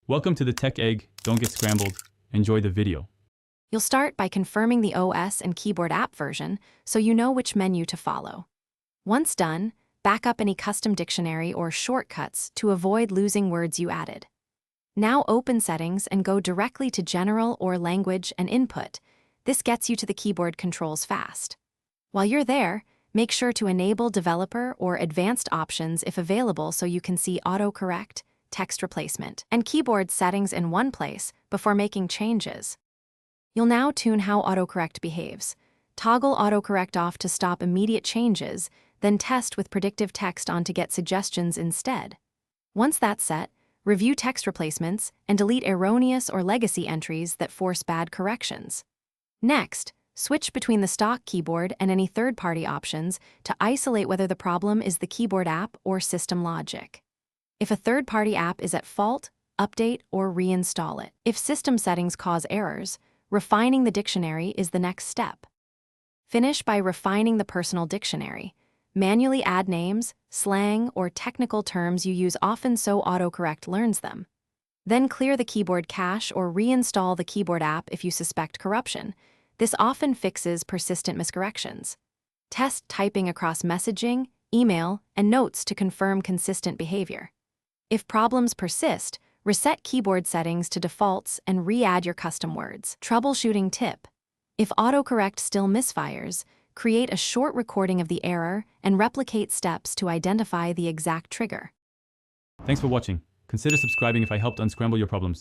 Welcome to the Tech Egg. Don't get scrambled. Enjoy the video. You'll start by confirming the OS and keyboard app version so you know which menu to follow. Once done, back up any custom dictionary or shortcuts to avoid losing words you added. Now open Settings and go directly to General or Language and Input. This gets you to the keyboard controls fast. While you're there, make sure to enable Developer or Advanced options if available so you can see Autocorrect, text replacement, and keyboard settings in one place before making changes. You'll now tune how autocorrect behaves. Toggle autocorrect off to stop immediate changes, then test with predictive text on to get suggestions instead. Once that's set, review text replacements and delete erroneous or legacy entries that force bad corrections. Next, switch between the stock keyboard and any third-party options to isolate whether the problem is the keyboard app or system logic. If a third-party app is at fault, update or reinstall it. If system settings cause errors, refining the dictionary is the next step. Finish by refining the personal dictionary. Manually add names, slang, or technical terms you use often so autocorrect learns them. Then clear the keyboard cache or reinstall the keyboard app if you suspect corruption. This often fixes persistent miscorrections. Test typing across messaging, email, and notes to confirm consistent behavior. If problems persist, reset keyboard settings to defaults and re-add your custom words. Troubleshooting tip: if autocorrect still misfires, create a short recording of the error and replicate steps to identify the exact trigger. Thanks for watching. Consider subscribing if I helped unscramble your problems.